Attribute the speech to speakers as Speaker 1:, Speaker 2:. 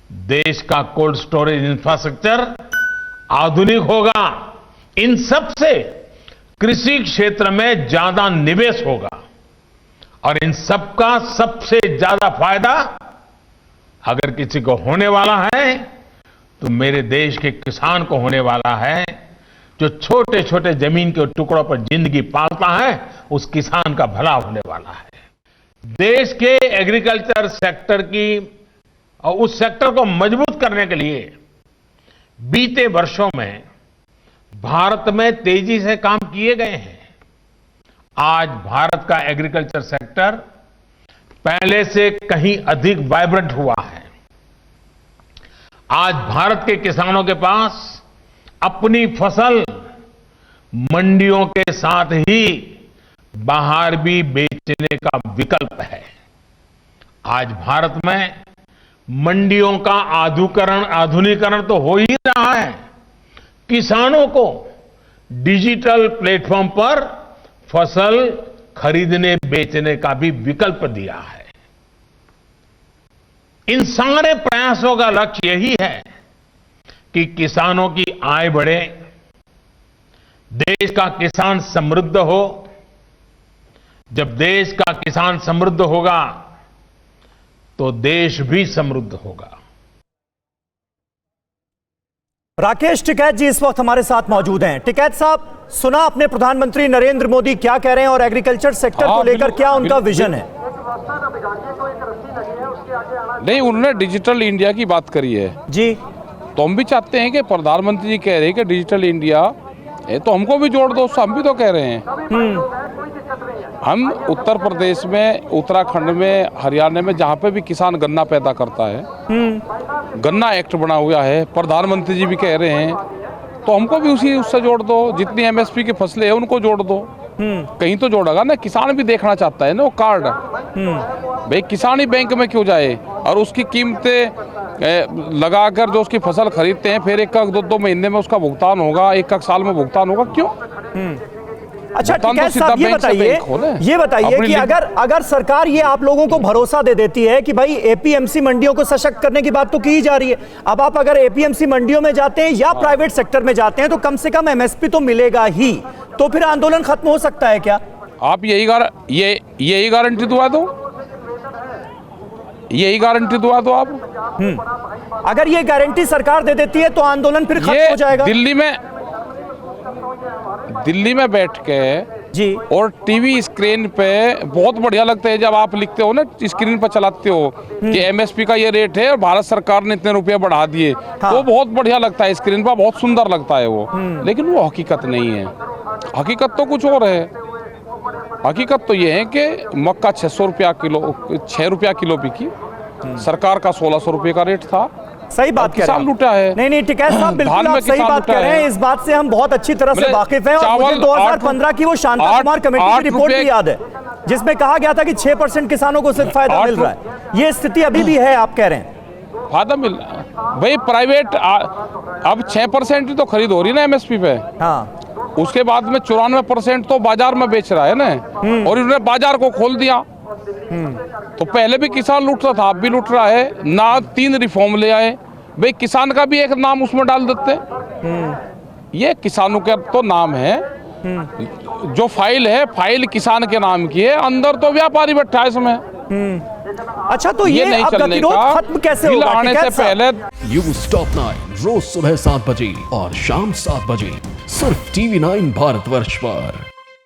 Speaker 1: देश का cold storage infrastructure आधुनिक होगा। इन सब से कृषि क्षेत्र में ज्यादा निवेश होगा और इन सब का सबसे ज्यादा फायदा अगर किसी को होने वाला है तो मेरे देश के किसान को होने वाला है। जो छोटे छोटे जमीन के टुकड़ों पर जिंदगी पालता है उस किसान का भला होने वाला है। देश के एग्रीकल्चर सेक्टर की और उस सेक्टर को मजबूत करने के लिए बीते वर्षों में भारत में तेजी से काम किए गए हैं। आज भारत का एग्रीकल्चर सेक्टर पहले से कहीं अधिक वाइब्रेंट हुआ है। आज भारत के किसानों के पास अपनी फसल मंडियों के साथ ही बाहर भी बेचने का विकल्प है। आज भारत में मंडियों का आधुनिकीकरण तो हो ही रहा है, किसानों को डिजिटल प्लेटफॉर्म पर फसल खरीदने बेचने का भी विकल्प दिया है। इन सारे प्रयासों का लक्ष्य यही है कि किसानों की आय बढ़े, देश का किसान समृद्ध हो। जब देश का किसान समृद्ध होगा तो देश भी समृद्ध होगा।
Speaker 2: राकेश टिकैत जी इस वक्त हमारे साथ मौजूद हैं। टिकैत साहब, सुना आपने प्रधानमंत्री नरेंद्र मोदी क्या कह रहे हैं और एग्रीकल्चर सेक्टर को लेकर क्या उनका विजन है?
Speaker 3: नहीं, उन्होंने डिजिटल इंडिया की बात करी है
Speaker 2: जी।
Speaker 3: तो हम भी चाहते हैं कि प्रधानमंत्री जी कह रहे हैं कि डिजिटल इंडिया है तो हमको भी जोड़ दो। हम भी तो कह रहे हैं। हम उत्तर प्रदेश में, उत्तराखंड में, हरियाणा में जहाँ पे भी किसान गन्ना पैदा करता है, गन्ना एक्ट बना हुआ है, प्रधानमंत्री जी भी कह रहे हैं तो हमको भी उससे जोड़ दो। जितनी एमएसपी की फसलें हैं उनको जोड़ दो। कहीं तो जोड़ेगा ना, किसान भी देखना चाहता है ना वो कार्ड। भाई किसान ही बैंक में क्यों जाए और उसकी कीमतें लगाकर जो उसकी फसल खरीदते हैं फिर 1-2 महीने में उसका भुगतान होगा, 1 साल में भुगतान होगा, क्यों?
Speaker 2: अच्छा टिकैत साहब, ये बताइए कि अगर सरकार ये आप लोगों को भरोसा दे देती है कि भाई एपीएमसी मंडियों को सशक्त करने की बात तो की जा रही है, अब आप अगर एपीएमसी मंडियों में जाते हैं या प्राइवेट सेक्टर में जाते हैं तो कम से कम एमएसपी तो मिलेगा ही, तो फिर आंदोलन खत्म हो सकता है क्या?
Speaker 3: आप यही गारंटी दुआ दो, यही गारंटी दुआ दो आप।
Speaker 2: अगर ये गारंटी सरकार दे देती है तो आंदोलन फिर खत्म हो जाएगा।
Speaker 3: दिल्ली में बैठ के
Speaker 2: जी
Speaker 3: और टीवी स्क्रीन पे बहुत बढ़िया लगता है जब आप लिखते हो ना, स्क्रीन पर चलाते हो कि एमएसपी का ये रेट है और भारत सरकार ने इतने रुपए बढ़ा दिए। हाँ। तो बहुत बढ़िया लगता है, स्क्रीन पर बहुत सुंदर लगता है वो, लेकिन वो हकीकत नहीं है। हकीकत तो कुछ और है। हकीकत तो ये है कि मक्का 600 रुपया किलो, 6 रुपया किलो बिकी, सरकार का 1600 रुपये का रेट था।
Speaker 2: सही बात कह रहे हैं।
Speaker 3: लूटा है।
Speaker 2: नहीं टिकैत साहब, बिल्कुल आप सही बात कह रहे हैं। इस बात से हम बहुत अच्छी तरह से वाकिफ हैं और मुझे 2015 की वो शांता कुमार कमेटी की रिपोर्ट भी याद है जिसमें कहा गया था कि 6% किसानों को सिर्फ फायदा मिल रहा है। ये स्थिति अभी भी है, आप कह रहे हैं?
Speaker 3: फायदा मिल रहा है भाई, प्राइवेट अब 6% ही तो खरीद हो रही ना एमएसपी पे।
Speaker 2: हाँ।
Speaker 3: उसके बाद में 94% तो बाजार में बेच रहा है ना, और इन्होंने बाजार को खोल दिया। तो पहले भी किसान लूट रहा था, अब भी लूट रहा है ना। 3 रिफॉर्म ले आए भाई, किसान का भी एक नाम उसमें डाल देते। ये किसानों का तो नाम है, जो फाइल है फाइल किसान के नाम की है, अंदर तो व्यापारी बैठा है इसमें।
Speaker 2: अच्छा, तो ये
Speaker 3: नहीं चलने का।
Speaker 2: खत्म कैसे होगा?
Speaker 3: आने से पहले
Speaker 4: न्यूज़ टॉप 9 रोज सुबह 7 बजे और शाम 7 बजे सिर्फ TV9 भारतवर्ष पर।